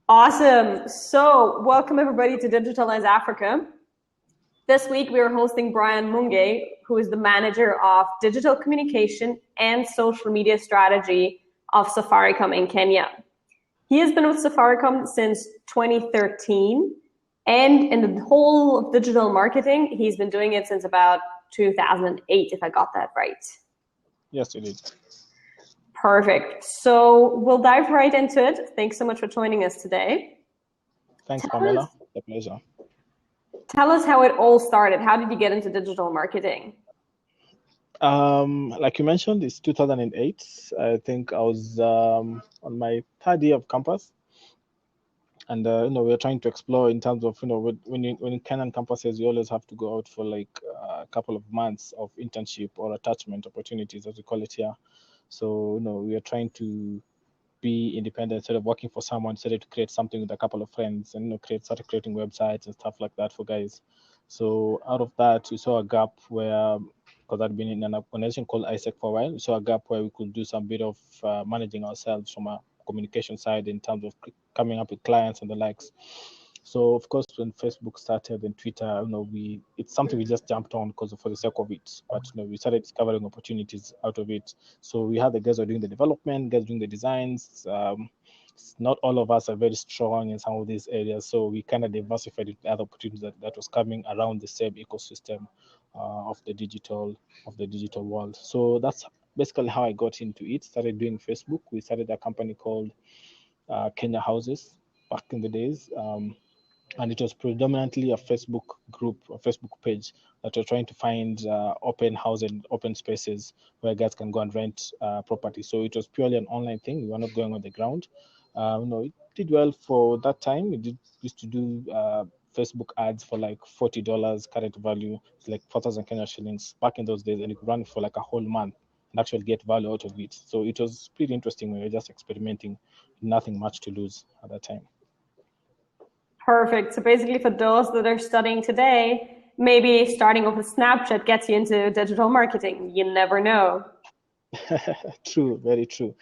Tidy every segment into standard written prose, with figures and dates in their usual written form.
Awesome. So, welcome everybody to Digitalize Africa. This week we are hosting Brian Munge, who is the manager of digital communication and social media strategy of Safaricom in Kenya. He has been with Safaricom since 2013, and in the whole of digital marketing, he's been doing it since about 2008, if I got that right. Yes, you did. Perfect. So we'll dive right into it. Thanks so much for joining us today. Thanks, Pamela. It's a pleasure. Tell us how it all started. How did you get into digital marketing? Like you mentioned, it's 2008. I think I was on my third year of campus, and we were trying to explore in terms of when in Kenyan campuses, you always have to go out for like a couple of months of internship or attachment opportunities, as we call it here. So we are trying to be independent instead of working for someone, decided to create something with a couple of friends and started creating websites and stuff like that for guys. So out of that, we saw a gap where, because I'd been in an organization called ISEC for a while, we saw a gap where we could do some bit of managing ourselves from a communication side in terms of coming up with clients and the likes. So of course, when Facebook started and Twitter, it's something we just jumped on because for the sake of it. But we started discovering opportunities out of it. So we had the guys who are doing the development, guys doing the designs. Not all of us are very strong in some of these areas, so we kind of diversified with other opportunities that was coming around the same ecosystem of the digital world. So that's basically how I got into it. Started doing Facebook. We started a company called Kenya Houses back in the days. And it was predominantly a Facebook group, a Facebook page that were trying to find open house and open spaces where guys can go and rent property. So it was purely an online thing. We were not going on the ground. It did well for that time. We used to do Facebook ads for like $40 current value, it's like 4,000 Kenya shillings back in those days, and you could run it for like a whole month and actually get value out of it. So it was pretty interesting. We were just experimenting, nothing much to lose at that time. Perfect. So basically for those that are studying today, maybe starting off with Snapchat gets you into digital marketing. You never know. True, very true.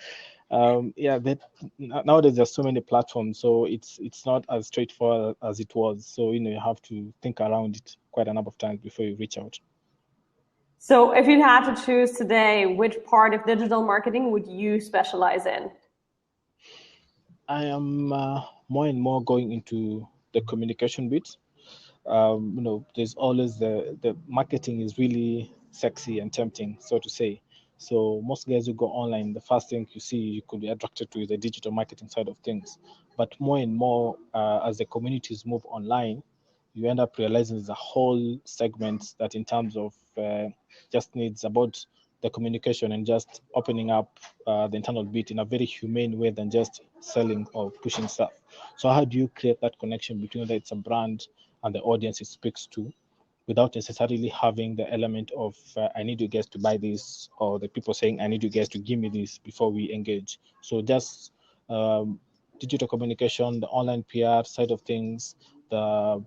Nowadays there's so many platforms, so it's not as straightforward as it was. So you have to think around it quite a number of times before you reach out. So if you had to choose today, which part of digital marketing would you specialize in? I am more and more going into the communication bit. There's always the marketing is really sexy and tempting, so to say. So most guys who go online, the first thing you see you could be attracted to is the digital marketing side of things. But more and more, as the communities move online, you end up realizing there's a whole segment that in terms of just needs about the communication and just opening up the internal bit in a very humane way than just selling or pushing stuff. So how do you create that connection between whether it's a brand and the audience it speaks to, without necessarily having the element of I need you guys to buy this, or the people saying I need you guys to give me this before we engage. So just digital communication, the online PR side of things, the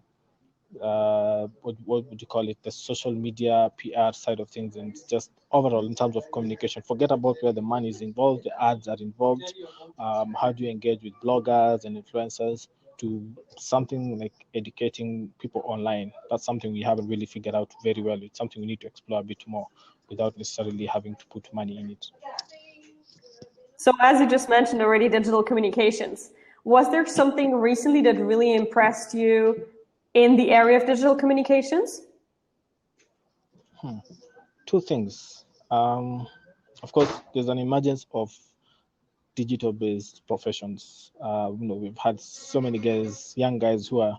what would you call it, the social media PR side of things, and just overall in terms of communication. Forget about where the money is involved, the ads are involved. How do you engage with bloggers and influencers to something like educating people online? That's something we haven't really figured out very well. It's something we need to explore a bit more without necessarily having to put money in it. So as you just mentioned already, digital communications. Was there something recently that really impressed you in the area of digital communications? Two things. Of course, there's an emergence of digital-based professions. We've had so many guys, young guys, who are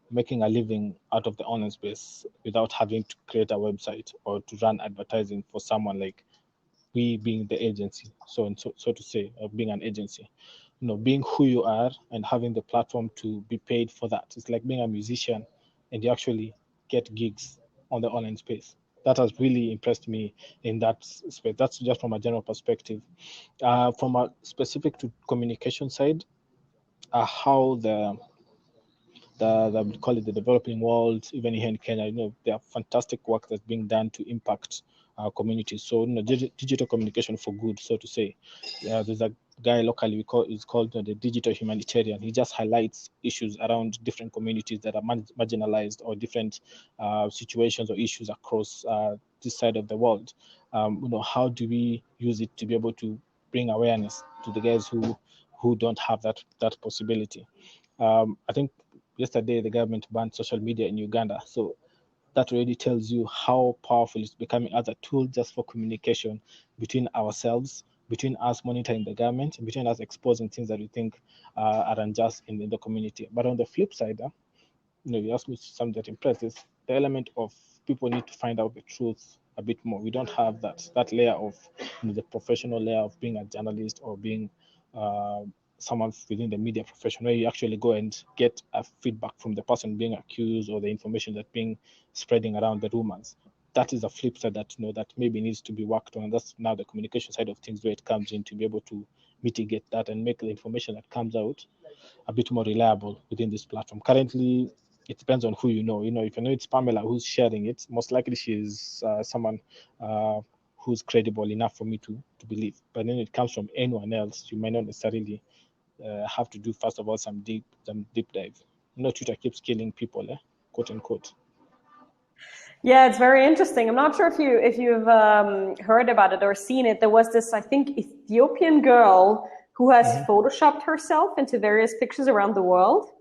making a living out of the online space without having to create a website or to run advertising for someone, like we being the agency, so to say, or being an agency. Being who you are and having the platform to be paid for that. It's like being a musician and you actually get gigs on the online space. That has really impressed me in that space. That's just from a general perspective. From a specific to communication side, how we call it the developing world, even here in Kenya, there are fantastic work that's being done to impact our communities. So, digital communication for good, so to say. There's a guy locally is called the digital humanitarian. He just highlights issues around different communities that are marginalized, or different situations or issues across this side of the world. How do we use it to be able to bring awareness to the guys who don't have that possibility? I think yesterday the government banned social media in Uganda, so that already tells you how powerful it's becoming as a tool just for communication between ourselves, between us monitoring the government, and between us exposing things that we think are unjust in the community. But on the flip side, you asked me something that impresses the element of people need to find out the truth a bit more. We don't have that layer of the professional layer of being a journalist, or being someone within the media profession, where you actually go and get a feedback from the person being accused, or the information that being spreading around, the rumors. That is a flip side that that maybe needs to be worked on. And that's now the communication side of things, where it comes in to be able to mitigate that and make the information that comes out a bit more reliable within this platform. Currently, it depends on who you know. If you know it's Pamela who's sharing it, most likely she's someone who's credible enough for me to believe. But then it comes from anyone else, you might not necessarily have to do, first of all, some deep dive. Twitter keeps killing people, quote unquote. Yeah, it's very interesting. I'm not sure if you've heard about it or seen it. There was this, I think, Ethiopian girl who has photoshopped herself into various pictures around the world.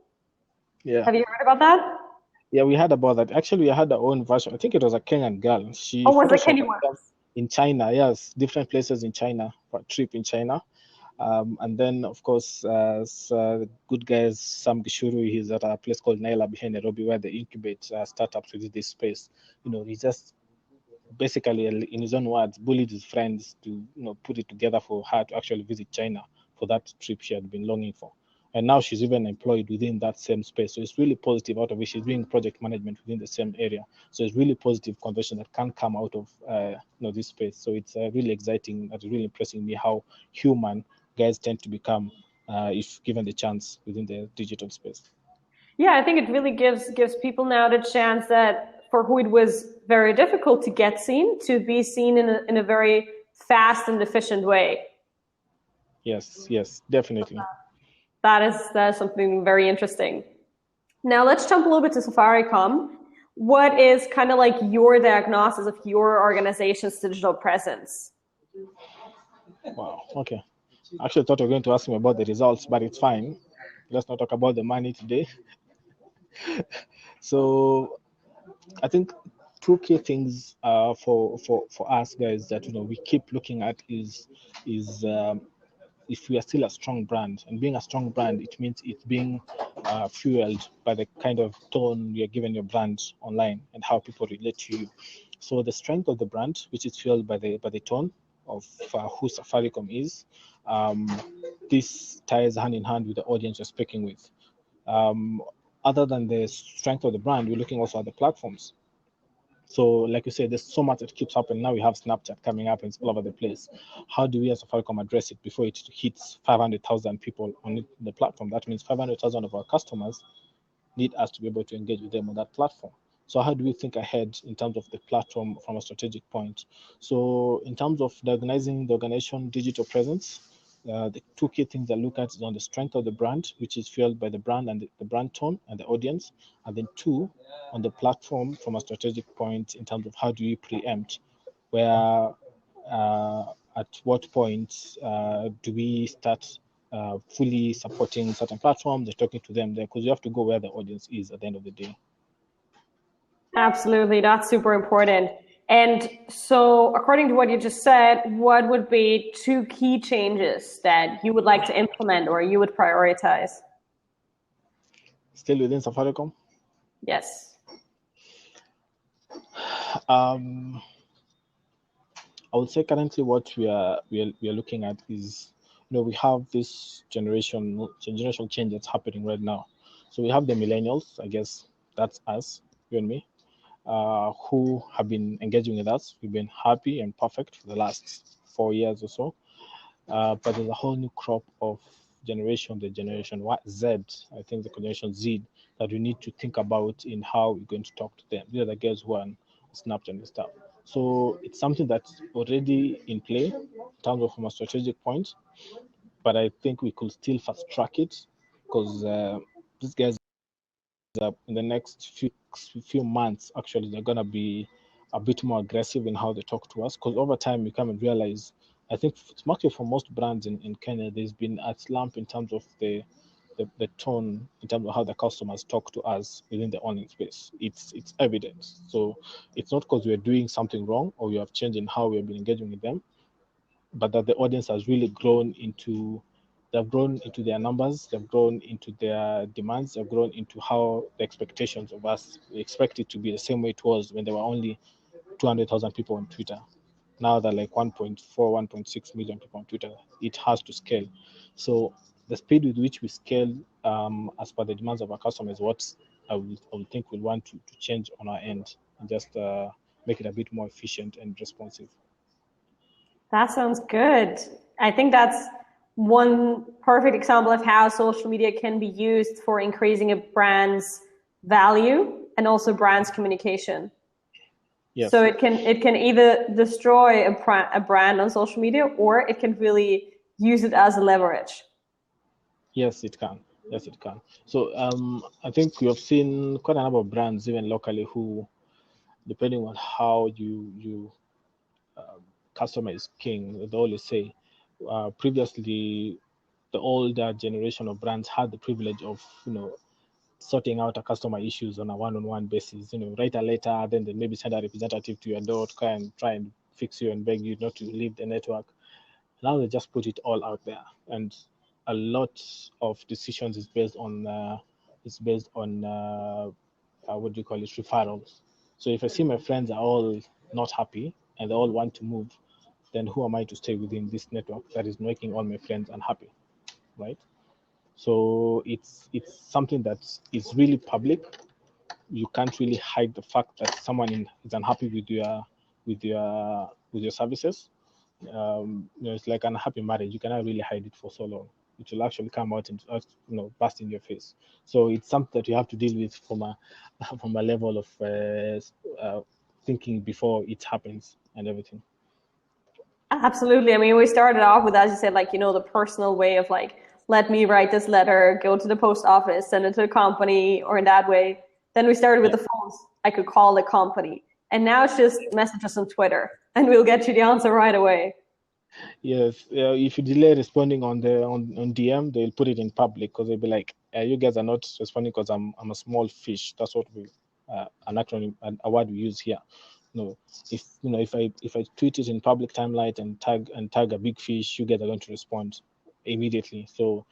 Yeah. Have you heard about that? Yeah, we heard about that. Actually, we had our own version. I think it was a Kenyan girl. She was it photoshopped Kenyan? In China, yes, different places in China, for a trip in China. And then, of course, good guys, Sam Gishuru, he's at a place called Naila behind Nairobi, where they incubate startups within this space. He just basically, in his own words, bullied his friends to put it together for her to actually visit China for that trip she had been longing for. And now she's even employed within that same space. So it's really positive out of it. She's doing project management within the same area. So it's really positive conversion that can come out of this space. So it's really exciting. It's really impressing me how human guys tend to become if given the chance within the digital space. Yeah, I think it really gives people now the chance that for who it was very difficult to get seen, to be seen in a very fast and efficient way. Yes, definitely. That is something very interesting. Now let's jump a little bit to Safaricom. What is kind of like your diagnosis of your organization's digital presence? Wow, okay. I actually thought you were going to ask me about the results, but it's fine. Let's not talk about the money today. So I think two key things for us guys that we keep looking at is if we are still a strong brand. And being a strong brand, it means it's being fueled by the kind of tone you're giving your brand online and how people relate to you. So the strength of the brand, which is fueled by the tone of who Safaricom is, this ties hand in hand with the audience you're speaking with. Other than the strength of the brand, we're looking also at the platforms. So, like you said, there's so much that keeps happening. Now we have Snapchat coming up and it's all over the place. How do we as Safaricom address it before it hits 500,000 people on the platform? That means 500,000 of our customers need us to be able to engage with them on that platform. So how do we think ahead in terms of the platform from a strategic point? So in terms of diagnosing the organization digital presence, the two key things I look at is on the strength of the brand, which is fueled by the brand and the brand tone and the audience. And then two, on the platform from a strategic point in terms of how do we preempt, where at what point do we start fully supporting certain platforms and talking to them there, because you have to go where the audience is at the end of the day. Absolutely, that's super important. And so, according to what you just said, what would be two key changes that you would like to implement or you would prioritize? Still within Safaricom? Yes. I would say currently what we are looking at is, we have this generation change that's happening right now. So we have the millennials, I guess that's us, you and me, who have been engaging with us. We've been happy and perfect for the last 4 years or so. But there's a whole new crop of the generation Z, I think the generation Z, that we need to think about in how we're going to talk to them. These are the guys who are on Snapchat and stuff. So it's something that's already in play in terms of from a strategic point. but I think we could still fast track it because these guys in the next few months, actually, they're gonna be a bit more aggressive in how they talk to us. Because over time, you come and realize, I think it's mostly for most brands in Kenya, there's been a slump in terms of the tone, in terms of how the customers talk to us within the online space. It's evident. So it's not because we're doing something wrong or we have changed in how we've been engaging with them, but that the audience has really they've grown into their numbers, they've grown into their demands, they've grown into how the expectations of us, we expect it to be the same way it was when there were only 200,000 people on Twitter. Now they're like 1.4, 1.6 million people on Twitter. It has to scale. So the speed with which we scale as per the demands of our customers, what I would think we'll want to change on our end and just make it a bit more efficient and responsive. That sounds good. I think that's one perfect example of how social media can be used for increasing a brand's value and also brand's communication. Yes. So it can either destroy a brand on social media, or it can really use it as a leverage. Yes, it can. Yes, it can. So I think we have seen quite a number of brands, even locally, who, depending on how you customer is king, they always say. Previously, the older generation of brands had the privilege of sorting out a customer issues on a one-on-one basis. Write a letter, then they maybe send a representative to your door to try and fix you and beg you not to leave the network. Now they just put it all out there, and a lot of decisions is based on what do you call it, referrals. So if I see my friends are all not happy and they all want to move, then who am I to stay within this network that is making all my friends unhappy, right? So it's something that is really public. You can't really hide the fact that someone is unhappy with your services. It's like an unhappy marriage. You cannot really hide it for so long. It will actually come out and burst in your face. So it's something that you have to deal with from a level of thinking before it happens and everything. Absolutely. I mean, we started off with, as you said, the personal way of let me write this letter, go to the post office, send it to the company, or in that way. Then we started with the phones. I could call the company. And now it's just message us on Twitter and we'll get you the answer right away. Yes, if you delay responding on DM, they'll put it in public because they'll be like, "You guys are not responding because I'm a small fish." That's what an acronym, a word we use here. If I tweet it in public timeline and tag a big fish, you guys are going to respond immediately. So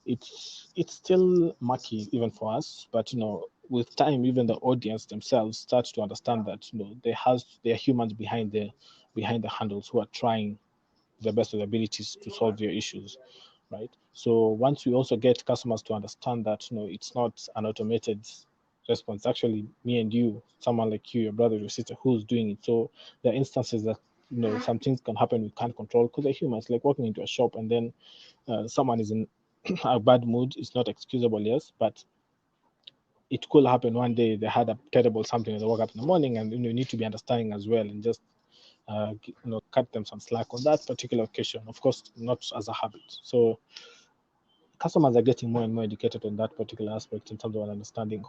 it's still murky even for us, but with time, even the audience themselves start to understand that there are humans behind the handles who are trying the best of their abilities to solve their issues, right? So once we also get customers to understand that it's not an automated response, actually me and you, someone like you, your brother, your sister, who's doing it. So there are instances that some things can happen we can't control because they're humans, like walking into a shop and then someone is in a bad mood. It's not excusable, yes, but it could happen one day they had a terrible something and they woke up in the morning, and you need to be understanding as well and just cut them some slack on that particular occasion. Of course, not as a habit. So customers are getting more and more educated on that particular aspect in terms of understanding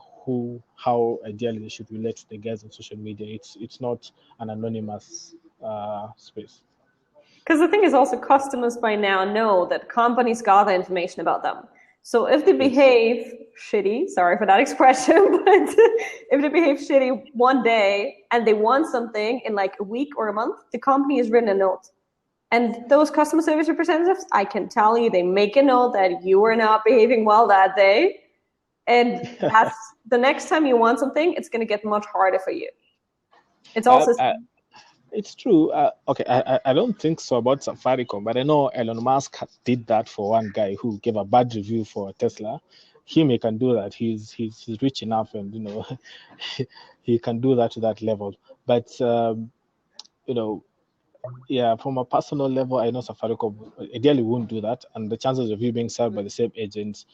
how ideally they should relate to the guys on social media. It's not an anonymous space. Because the thing is also, customers by now know that companies gather information about them. So if they behave shitty, sorry for that expression, but if they behave shitty one day and they want something in a week or a month, the company has written a note. And those customer service representatives, I can tell you, they make a note that you were not behaving well that day. And that's the next time you want something, it's going to get much harder for you. It's also... It's true. Okay, I don't think so about Safaricom, but I know Elon Musk did that for one guy who gave a bad review for Tesla. He can do that. He's rich enough, and he can do that to that level. But yeah, from a personal level, I know Safaricom ideally won't do that, and the chances of you being served by the same agents,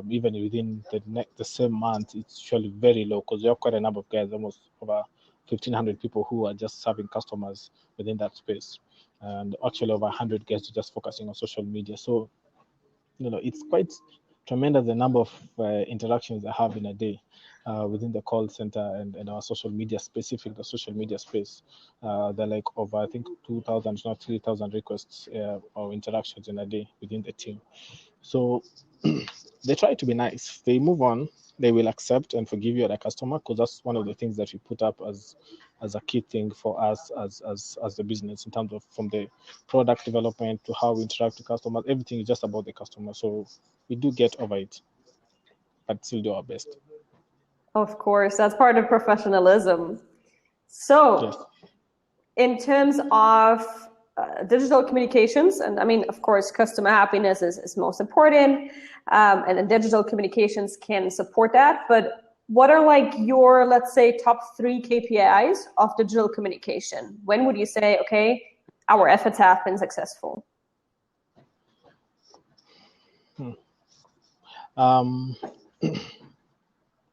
even within the same month, it's usually very low because you have quite a number of guys, almost over 1,500 people who are just serving customers within that space, and actually over 100 guys just focusing on social media. So it's quite tremendous the number of interactions I have in a day within the call center and our social media, the social media space. They're like over, I think, 2,000, not 3,000 requests or interactions in a day within the team. So they try to be nice. They move on. They will accept and forgive you as a customer, because that's one of the things that we put up as a key thing for us as the business, in terms of from the product development to how we interact with customers. Everything is just about the customer. So we do get over it, but still do our best. Of course, that's part of professionalism. So, Yes. In terms of digital communications, and I mean, of course, customer happiness is most important, and then digital communications can support that. But what are like your, let's say, top 3 KPIs of digital communication? When would you say, okay, our efforts have been successful?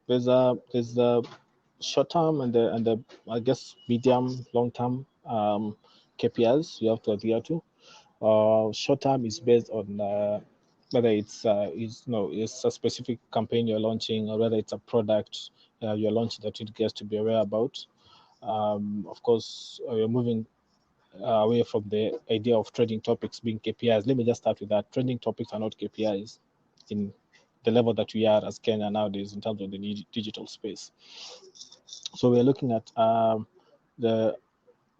There's the short term and the I guess medium long term KPIs you have to adhere to. Short term is based on whether it's a specific campaign you're launching, or whether it's a product you're launching that it gets to be aware about. Of course, you're moving away from the idea of trending topics being KPIs. Let me just start with that. Trending topics are not KPIs in the level that we are as Kenya nowadays in terms of the digital space. So we're looking at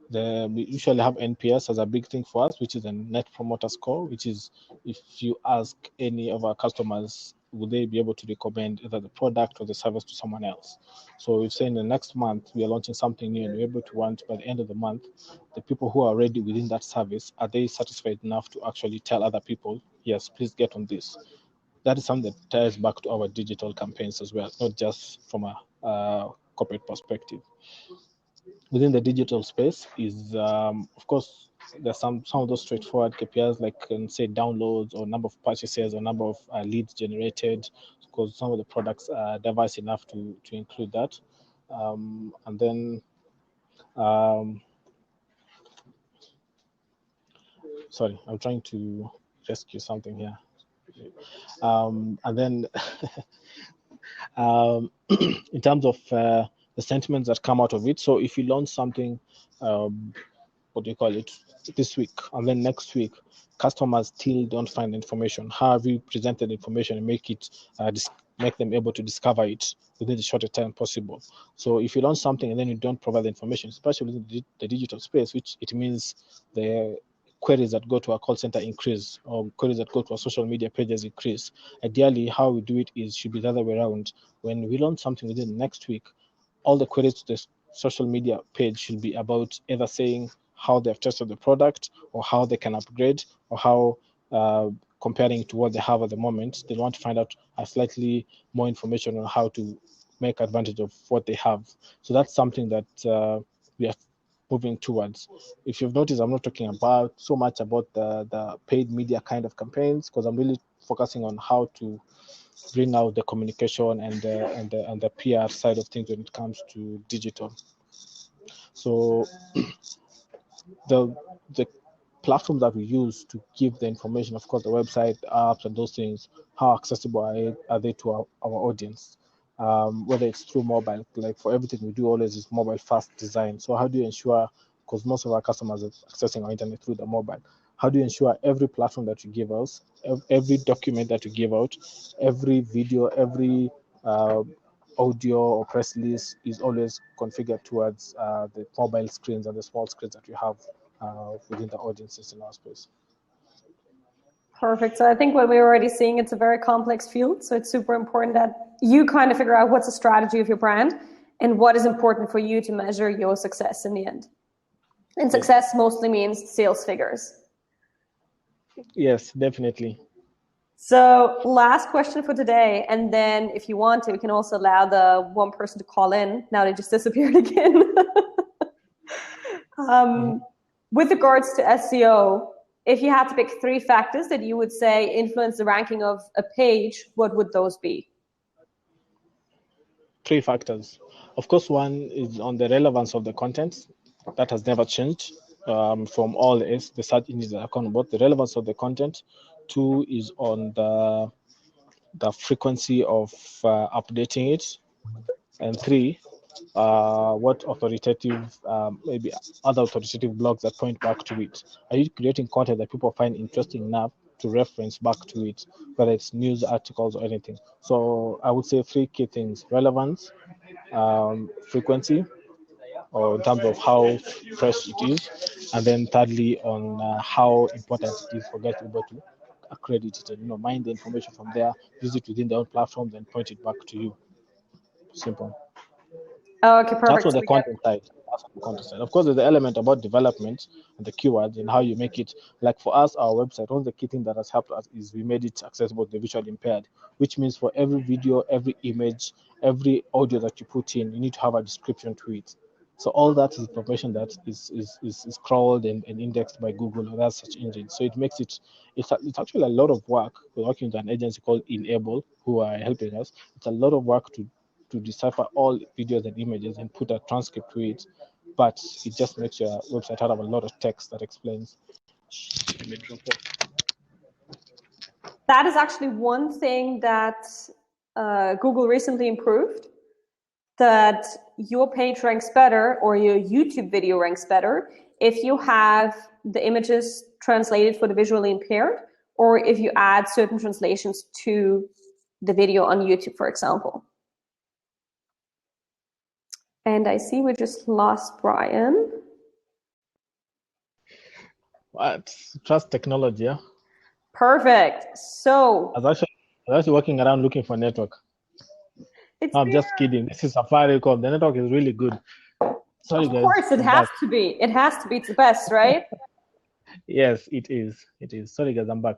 we usually have NPS as a big thing for us, which is a Net Promoter Score, which is if you ask any of our customers, would they be able to recommend either the product or the service to someone else? So we've said in the next month, we are launching something new, and we're able to want by the end of the month, the people who are already within that service, are they satisfied enough to actually tell other people, yes, please get on this? That is something that ties back to our digital campaigns as well, not just from a corporate perspective. Within the digital space is, of course, there's some of those straightforward KPIs, like say downloads or number of purchases or number of leads generated, because some of the products are diverse enough to include that. And then, sorry, I'm trying to rescue something here. And then, in terms of the sentiments that come out of it. So if you launch something, what do you call it, this week, and then next week, customers still don't find information, how have you presented information and make them able to discover it within the shortest time possible? So if you launch something and then you don't provide the information, especially in the digital space, which it means the queries that go to our call center increase, or queries that go to our social media pages increase. Ideally, how we do it should be the other way around. When we launch something within the next week, all the queries to the social media page should be about either saying how they've tested the product, or how they can upgrade, or how comparing to what they have at the moment, they want to find out slightly more information on how to make advantage of what they have. So that's something that we are moving towards. If you've noticed, I'm not talking about so much about the paid media kind of campaigns, because I'm really focusing on how to bring out the communication and the PR side of things when it comes to digital. So the platforms that we use to give the information, of course, the website, the apps, and those things, how accessible are they to our audience? Whether it's through mobile, like for everything we do always is mobile first design. So how do you ensure, because most of our customers are accessing our internet through the mobile, how do you ensure every platform that you give us, every document that you give out, every video, every audio or press release is always configured towards the mobile screens and the small screens that you have within the audiences in our space? Perfect. So I think what we're already seeing, it's a very complex field. So it's super important that you kind of figure out what's the strategy of your brand and what is important for you to measure your success in the end. And success mostly means sales figures. Yes, definitely. So last question for today. And then if you want to, we can also allow the one person to call in. Now they just disappeared again. With regards to SEO, if you had to pick 3 factors that you would say influence the ranking of a page, what would those be? 3 factors. Of course, one is on the relevance of the content. That has never changed from all the search engines that are on board. The relevance of the content, 2 is on the frequency of updating it, and 3, what authoritative, maybe other authoritative blogs that point back to it. Are you creating content that people find interesting enough to reference back to it, whether it's news articles or anything? So I would say 3 key things: relevance, frequency, or in terms of how fresh it is, and then thirdly on how important it is for guys to be able to accredit it and mine the information from there, use it within their own platforms, and point it back to you. Simple. Okay, That's perfect. what So the content side. That's what the content side. Of course, there's the element about development and the keywords and how you make it. Like for us, our website, one of the key things that has helped us is we made it accessible to the visually impaired, which means for every video, every image, every audio that you put in, you need to have a description to it. So all that is information that is crawled and indexed by Google or that search engine. So it makes it's actually a lot of work. We're working with an agency called Enable who are helping us. It's a lot of work to decipher all videos and images and put a transcript to it, but it just makes your website out of a lot of text that explains. that is actually one thing that Google recently improved, that your page ranks better or your YouTube video ranks better if you have the images translated for the visually impaired, or if you add certain translations to the video on YouTube, for example. And I see we just lost Brian. What? Trust technology, yeah? Perfect. So I was actually walking around looking for network. I'm just kidding. This is Safaricom. The network is really good. Sorry, guys. Of course, it has to be. It has to be. It's the best, right? Yes, it is. It is. Sorry, guys. I'm back.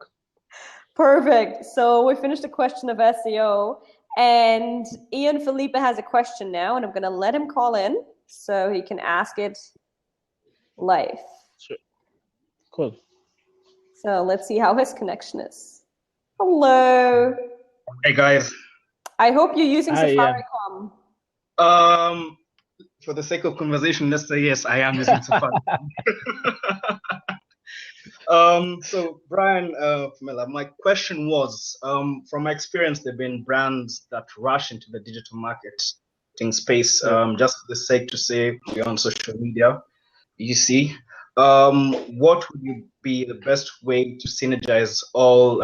Perfect. So we finished the question of SEO, and Ian Felipe has a question now, and I'm going to let him call in so he can ask it live. Sure. Cool. So let's see how his connection is. Hello. Hey guys. I hope you're using Hi, Safaricom. For the sake of conversation, let's say yes, I am using Safaricom. So Brian, my question was, from my experience, there've been brands that rush into the digital marketing space, just for the sake to say we're on social media. You see, what would be the best way to synergize all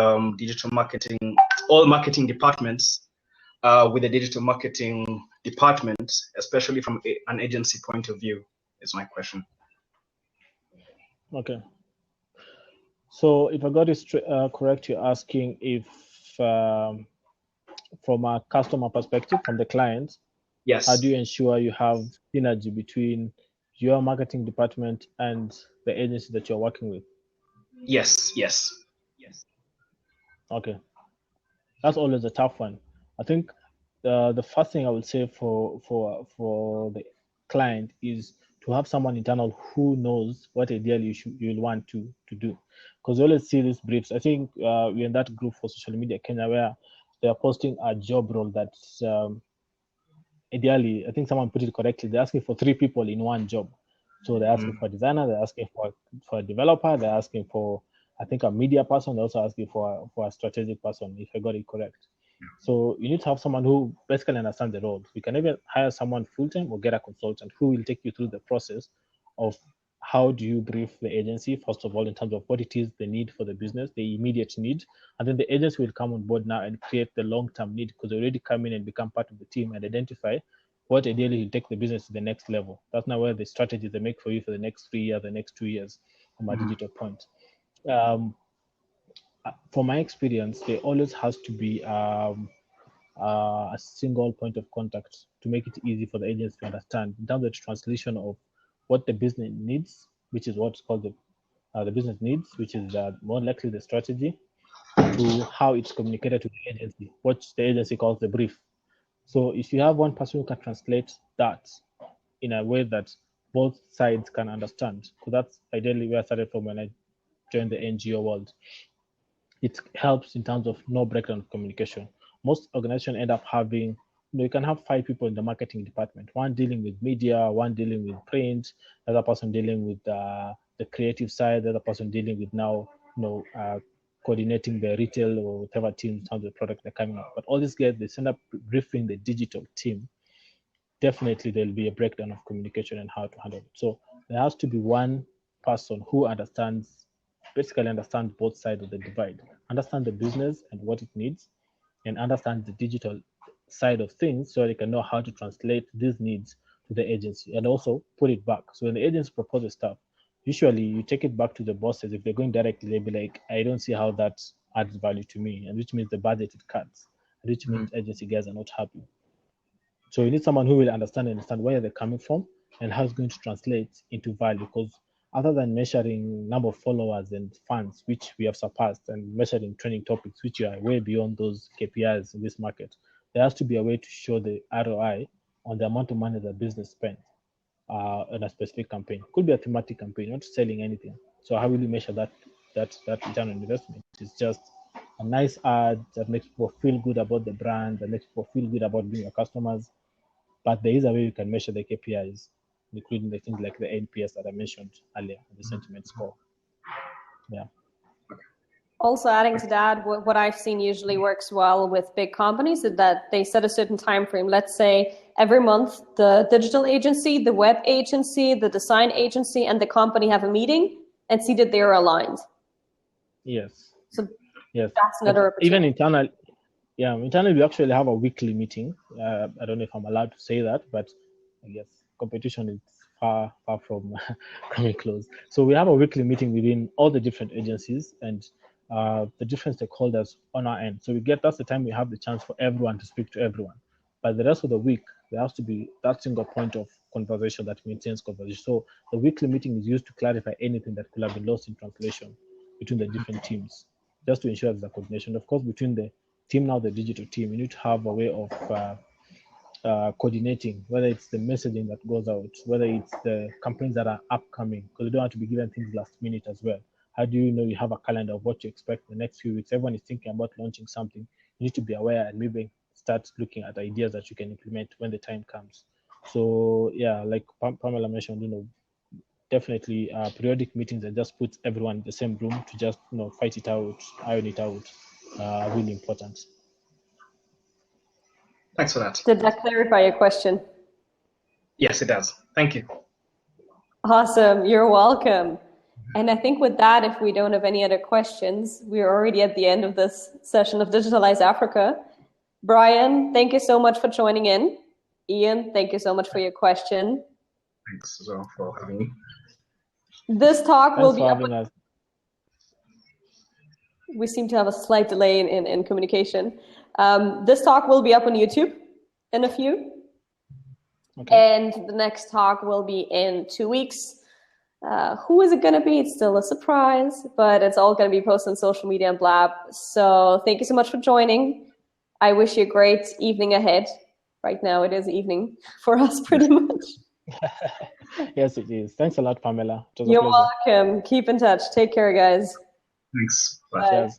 all marketing departments with the digital marketing department, especially from an agency point of view, is my question. Okay. So if I got it correct, you're asking if from a customer perspective, from the client, yes, how do you ensure you have synergy between your marketing department and the agency that you're working with? Yes. Okay. That's always a tough one. I think the first thing I would say for the client is to have someone internal who knows what ideally you'll want to do, because you always see these briefs. I think we're in that group for social media Kenya where they are posting a job role that's ideally, I think someone put it correctly, they're asking for 3 people in one job. So they're asking for a designer, they're asking for a developer, they're asking for, I think, a media person, they're also asking for a strategic person, if I got it correct. So you need to have someone who basically understands the role. You can either hire someone full-time or get a consultant who will take you through the process of how do you brief the agency, first of all, in terms of what it is they need for the business, the immediate need, and then the agency will come on board now and create the long-term need, because they already come in and become part of the team and identify what ideally will take the business to the next level. That's now where the strategy they make for you for the next 3 years, the next 2 years from a digital point. From my experience, there always has to be a single point of contact to make it easy for the agency to understand in terms of the translation of what the business needs, which is what's called the business needs, which is more likely the strategy, to how it's communicated to the agency, what the agency calls the brief. So if you have one person who can translate that in a way that both sides can understand, because that's ideally where I started from when I joined the NGO world, it helps in terms of no breakdown of communication. Most organizations end up having, you can have 5 people in the marketing department, one dealing with media, one dealing with print, the other person dealing with the creative side, the other person dealing with now, coordinating the retail or whatever team in terms of the product they're coming up. But all these guys, they end up briefing the digital team. Definitely there'll be a breakdown of communication and how to handle it. So there has to be one person who basically understands both sides of the divide, understand the business and what it needs, and understand the digital side of things so they can know how to translate these needs to the agency and also put it back. So when the agency proposes stuff, usually you take it back to the bosses. If they're going directly, they'll be like, I don't see how that adds value to me, and which means the budget it cuts, which means agency guys are not happy. So you need someone who will understand where they're coming from and how it's going to translate into value. Because other than measuring number of followers and fans, which we have surpassed, and measuring trending topics, which are way beyond those KPIs in this market, there has to be a way to show the ROI on the amount of money the business spent on a specific campaign. Could be a thematic campaign, not selling anything. So how will you measure that return on investment? It's just a nice ad that makes people feel good about the brand, that makes people feel good about being your customers. But there is a way you can measure the KPIs, including the things like the NPS that I mentioned earlier, the sentiment score. Yeah. Also adding to that, what I've seen usually works well with big companies is that they set a certain time frame. Let's say every month, the digital agency, the web agency, the design agency, and the company have a meeting and see that they are aligned. Yes. So yes, that's another even internally we actually have a weekly meeting. I don't know if I'm allowed to say that, but I guess competition is far from coming close. So we have a weekly meeting within all the different agencies and the different stakeholders on our end. So that's the time we have the chance for everyone to speak to everyone. But the rest of the week, there has to be that single point of conversation that maintains conversation. So the weekly meeting is used to clarify anything that could have been lost in translation between the different teams, just to ensure there's a coordination. Of course, between the team now, the digital team, you need to have a way of coordinating, whether it's the messaging that goes out, whether it's the campaigns that are upcoming, because you don't have to be given things last minute as well. How do you know you have a calendar of what you expect the next few weeks? Everyone is thinking about launching something. You need to be aware and maybe start looking at ideas that you can implement when the time comes. So yeah, like Pamela mentioned, definitely periodic meetings that just put everyone in the same room to just fight it out, iron it out, really important. Thanks for that. Did that clarify your question? Yes, it does. Thank you. Awesome. You're welcome. And I think with that, if we don't have any other questions, we're already at the end of this session of Digitalize Africa. Brian, thank you so much for joining in. Ian, thank you so much for your question. Thanks as well for having me. This talk will be up. Us. We seem to have a slight delay in communication. This talk will be up on YouTube in a few. Okay. And the next talk will be in 2 weeks. Who is it going to be? It's still a surprise, but it's all going to be posted on social media and Blab. So thank you so much for joining. I wish you a great evening ahead. Right now it is evening for us pretty much. Yes, it is. Thanks a lot, Pamela. You're welcome. Keep in touch. Take care, guys. Thanks. Bye. Bye.